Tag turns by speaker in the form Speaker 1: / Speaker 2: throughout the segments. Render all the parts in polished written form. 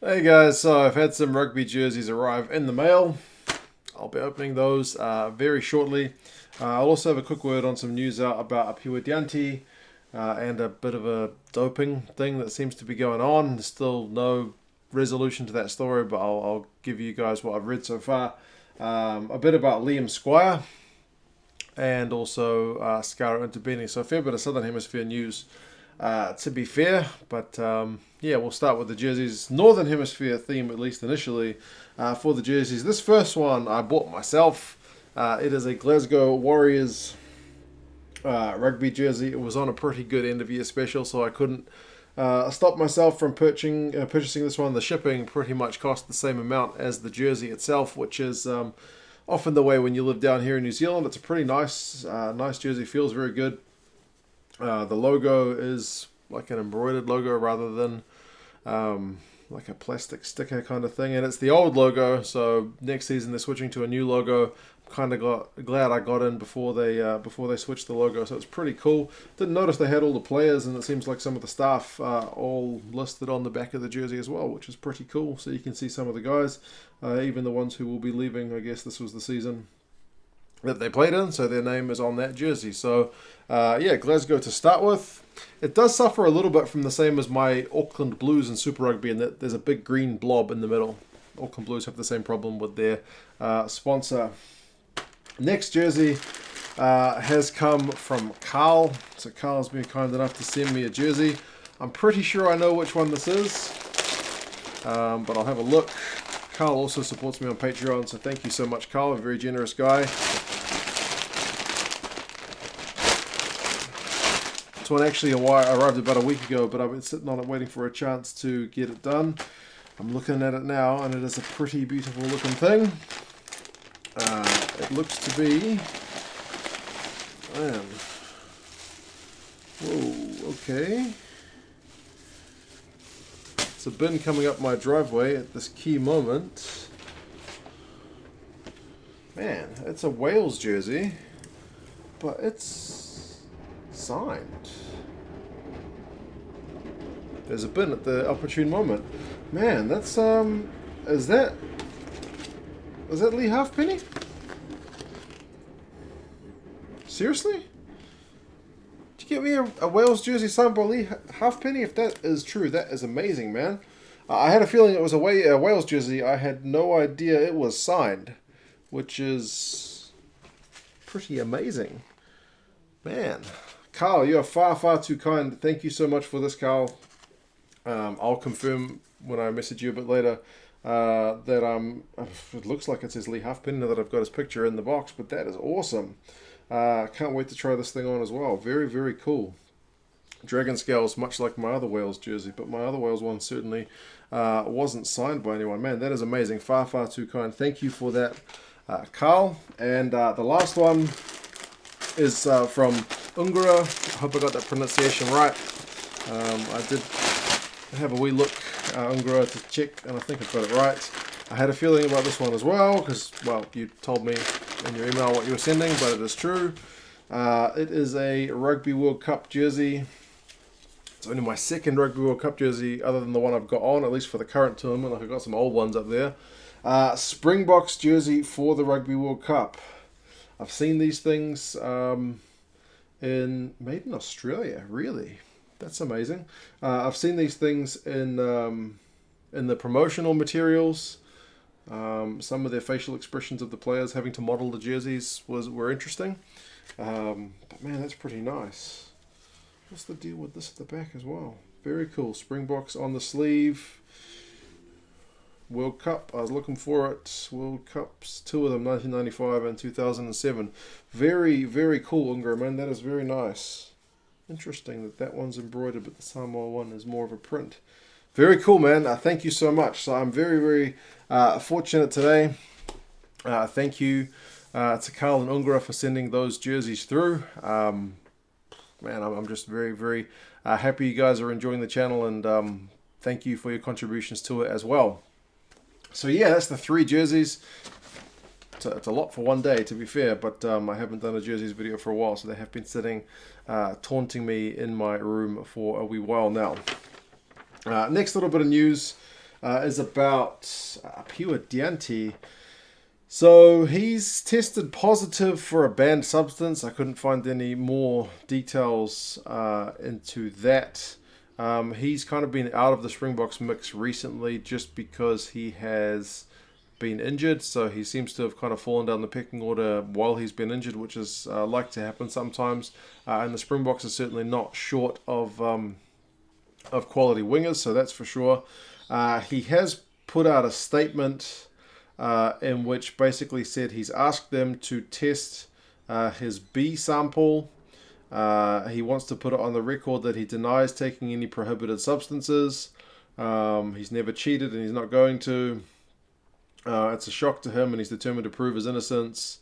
Speaker 1: Hey guys, so I've had some rugby jerseys arrive in the mail. I'll be opening those very shortly. I'll also have a quick word on some news out about Dyantyi and a bit of a doping thing that seems to be going on. There's still no resolution to that story, but I'll give you guys what I've read so far. A bit about Squire and also Squire and Ntubeni. So a fair bit of Southern Hemisphere news, to be fair. But yeah, we'll start with the jerseys. Northern Hemisphere theme, at least initially, for the jerseys. This first one I bought myself. It is a Glasgow Warriors rugby jersey. It was on a pretty good end of year special, so I couldn't stop myself from purchasing this one. The shipping pretty much cost the same amount as the jersey itself, which is often the way when you live down here in New Zealand. It's a pretty nice jersey. Feels very good. The logo is like an embroidered logo rather than like a plastic sticker kind of thing, and it's the old logo. So next season they're switching to a new logo. Kind of glad I got in before they switched the logo. So it's pretty cool. Didn't notice they had all the players, and it seems like some of the staff are all listed on the back of the jersey as well, which is pretty cool. So you can see some of the guys, even the ones who will be leaving. I guess this was the season that they played in, so their name is on that jersey. So yeah, Glasgow to start with. It does suffer a little bit from the same as my Auckland Blues in Super Rugby, in that there's a big green blob in the middle. Auckland Blues have the same problem with their sponsor. Next jersey has come from Carl. So Carl's been kind enough to send me a jersey. I'm pretty sure I know which one this is, but I'll have a look. Carl also supports me on Patreon, so thank you so much, Carl. A very generous guy. This one actually arrived about a week ago, but I've been sitting on it waiting for a chance to get it done. I'm looking at it now, and it is a pretty beautiful looking thing. It looks to be... Man. Whoa, okay. It's a bin coming up my driveway at this key moment. Man, it's a Wales jersey, but it's signed. There's a bin at the opportune moment. Man, that's is that Lee Halfpenny? Seriously? Did you get me a Wales jersey signed by Lee Halfpenny? If that is true, that is amazing, man. I had a feeling it was a Wales jersey. I had no idea it was signed, which is pretty amazing. Man. Carl, you are far, far too kind. Thank you so much for this, Carl. I'll confirm when I message you a bit later that it looks like it says Lee Halfpenny now that I've got his picture in the box, but that is awesome. Can't wait to try this thing on as well. Very, very cool. Dragon scales, much like my other Wales jersey, but my other Wales one certainly wasn't signed by anyone. Man, that is amazing. Far, far too kind. Thank you for that, Carl. And the last one is from Ungura. I hope I got that pronunciation right. I did have a wee look, Ungura, to check, and I think I've got it right. I had a feeling about this one as well, because, well, you told me in your email what you were sending, but it is true. It is a Rugby World Cup jersey. It's only my second Rugby World Cup jersey, other than the one I've got on, at least for the current tournament. Like, I've got some old ones up there. Springboks jersey for the Rugby World Cup. I've seen these things made in Australia, really. That's amazing. I've seen these things in the promotional materials. Some of their facial expressions of the players having to model the jerseys were interesting. But man, that's pretty nice. What's the deal with this at the back as well? Very cool. Springboks on the sleeve. World Cup, I was looking for it. World Cups, two of them, 1995 and 2007. Very, very cool, Ungara, man. That is very nice. Interesting that one's embroidered, but the Samoa one is more of a print. Very cool, man. Thank you so much. So I'm very, very fortunate today. Thank you to Carl and Ungara for sending those jerseys through. Man, I'm just very, very happy you guys are enjoying the channel, and thank you for your contributions to it as well. So yeah, that's the 3 jerseys. It's a lot for one day, to be fair, but I haven't done a jerseys video for a while, so they have been sitting taunting me in my room for a wee while now. Next little bit of news. is about pure Dyantyi. So he's tested positive for a banned substance. I couldn't find any more details into that. He's kind of been out of the Springboks mix recently just because he has been injured. So he seems to have kind of fallen down the pecking order while he's been injured, which is like to happen sometimes. And the Springboks are certainly not short of quality wingers, so that's for sure. He has put out a statement in which basically said he's asked them to test his B sample. He wants to put it on the record that he denies taking any prohibited substances. He's never cheated and he's not going to. It's a shock to him and he's determined to prove his innocence.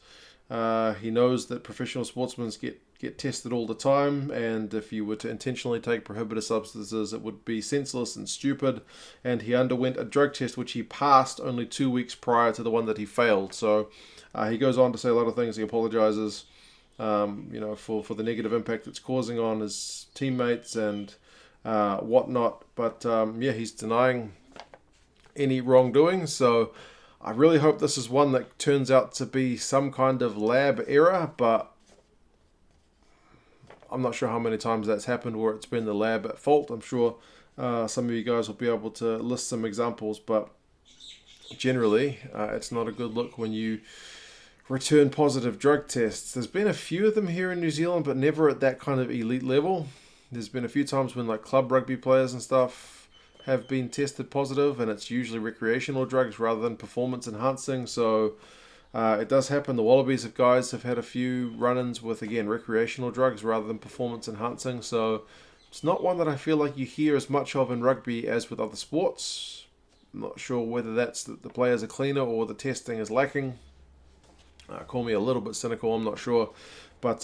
Speaker 1: He knows that professional sportsmen get tested all the time, and if you were to intentionally take prohibited substances, it would be senseless and stupid. And he underwent a drug test which he passed only 2 weeks prior to the one that he failed. So he goes on to say a lot of things. He apologizes, for the negative impact it's causing on his teammates and whatnot. But he's denying any wrongdoing. So I really hope this is one that turns out to be some kind of lab error, but I'm not sure how many times that's happened where it's been the lab at fault. I'm sure some of you guys will be able to list some examples, but generally it's not a good look when you return positive drug tests. There's been a few of them here in New Zealand, but never at that kind of elite level. There's been a few times when like club rugby players and stuff have been tested positive, and it's usually recreational drugs rather than performance enhancing. So it does happen. The Wallabies guys have had a few run-ins with, again, recreational drugs rather than performance enhancing. So it's not one that I feel like you hear as much of in rugby as with other sports. I'm not sure whether that's that the players are cleaner or the testing is lacking. Call me a little bit cynical, I'm not sure. But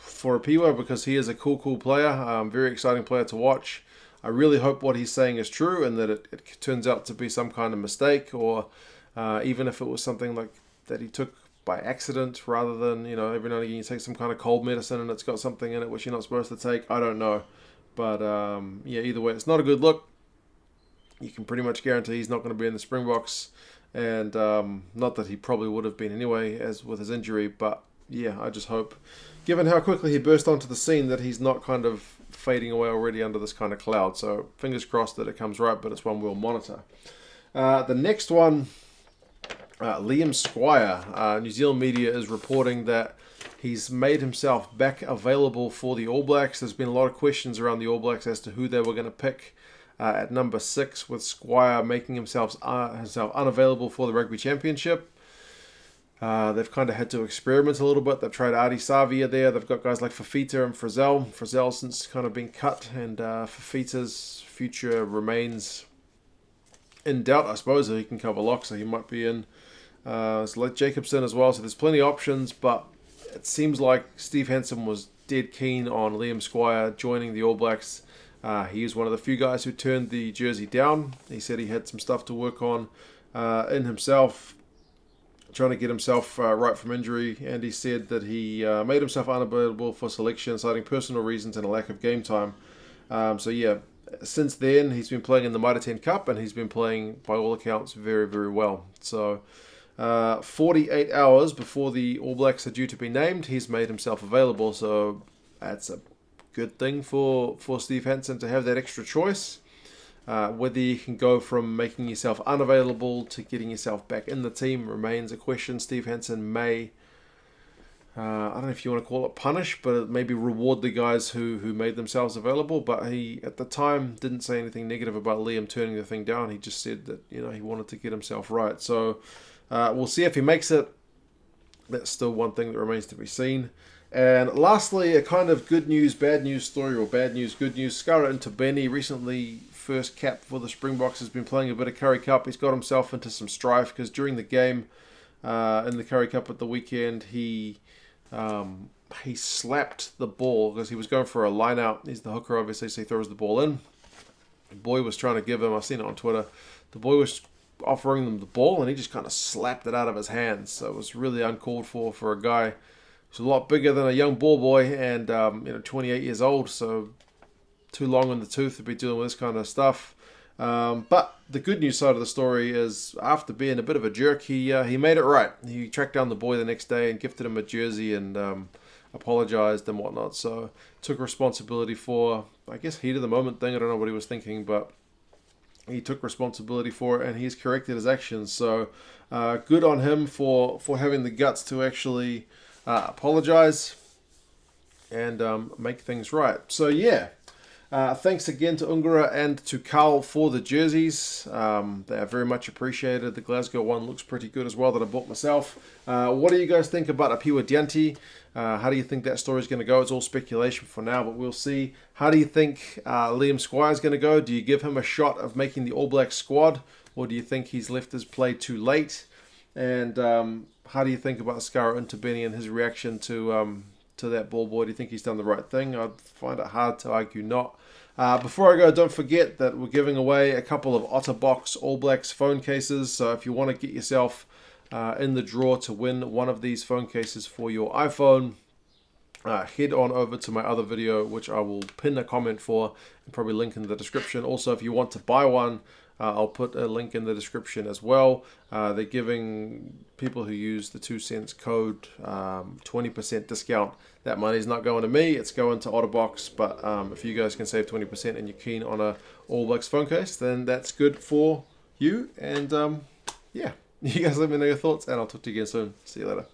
Speaker 1: for a Piwa, because he is a cool player, very exciting player to watch, I really hope what he's saying is true and that it turns out to be some kind of mistake, or even if it was something like that he took by accident rather than, every now and again you take some kind of cold medicine and it's got something in it which you're not supposed to take. I don't know. But either way, it's not a good look. You can pretty much guarantee he's not going to be in the Springboks, and not that he probably would have been anyway as with his injury, but I just hope, given how quickly he burst onto the scene, that he's not kind of fading away already under this kind of cloud. So fingers crossed that it comes right, but it's one we'll monitor. The next one, Liam Squire. New Zealand media is reporting that he's made himself back available for the All Blacks. There's been a lot of questions around the All Blacks as to who they were going to pick at number 6, with Squire making himself unavailable for the Rugby Championship. They've kind of had to experiment a little bit. They've tried Adi Savia there. They've got guys like Fafita and Frizzell. Frizzell since kind of been cut, and Fafita's future remains in doubt, I suppose. He can cover lock, so he might be in. It's like Jacobson as well. So there's plenty of options, but it seems like Steve Hansen was dead keen on Liam Squire joining the All Blacks. He is one of the few guys who turned the jersey down. He said he had some stuff to work on in himself, trying to get himself right from injury, and he said that he made himself unavailable for selection, citing personal reasons and a lack of game time. Since then he's been playing in the Mitre 10 Cup, and he's been playing, by all accounts, very, very well. So 48 hours before the All Blacks are due to be named, he's made himself available, so that's a good thing for Steve Hansen to have that extra choice. Whether you can go from making yourself unavailable to getting yourself back in the team remains a question. Steve Hansen may, I don't know if you want to call it punish, but maybe reward the guys who made themselves available. But he, at the time, didn't say anything negative about Liam turning the thing down. He just said that, he wanted to get himself right. So we'll see if he makes it. That's still one thing that remains to be seen. And lastly, a kind of good news, bad news story, or bad news, good news. Squire Ntubeni, recently first cap for the Springboks, has been playing a bit of Curry Cup. He's got himself into some strife because during the game in the Curry Cup at the weekend, he slapped the ball because he was going for a line out. He's the hooker, obviously, so he throws the ball in. The boy was trying to give him, I've seen it on Twitter, the boy was offering them the ball and he just kind of slapped it out of his hands. So it was really uncalled for a guy who's a lot bigger than a young ball boy and 28 years old, so too long in the tooth to be dealing with this kind of stuff. But the good news side of the story is, after being a bit of a jerk, he made it right. He tracked down the boy the next day and gifted him a jersey and apologized and whatnot. So took responsibility for, I guess, heat of the moment thing. I don't know what he was thinking, but he took responsibility for it and he's corrected his actions. So good on him for having the guts to actually apologize and make things right. So yeah, thanks again to Ungara and to Carl for the jerseys. They are very much appreciated. The Glasgow one looks pretty good as well, that I bought myself. What do you guys think about Apiwa Dyantyi? How do you think that story is going to go? It's all speculation for now, but we'll see. How do you think Liam Squire is going to go? Do you give him a shot of making the All Black squad, or do you think he's left his play too late? And how do you think about Squire Ntubeni and his reaction to that ball boy? Do you think he's done the right thing? I'd find it hard to argue not. Before I go, don't forget that we're giving away a couple of Otterbox All Blacks phone cases. So if you want to get yourself in the draw to win one of these phone cases for your iPhone, head on over to my other video, which I will pin a comment for and probably link in the description. Also, if you want to buy one, I'll put a link in the description as well. They're giving people who use the 2 cents code 20% discount. That money's not going to me, it's going to Otterbox. But if you guys can save 20% and you're keen on a All Blacks phone case, then that's good for you. And yeah, you guys let me know your thoughts, and I'll talk to you again soon. See you later.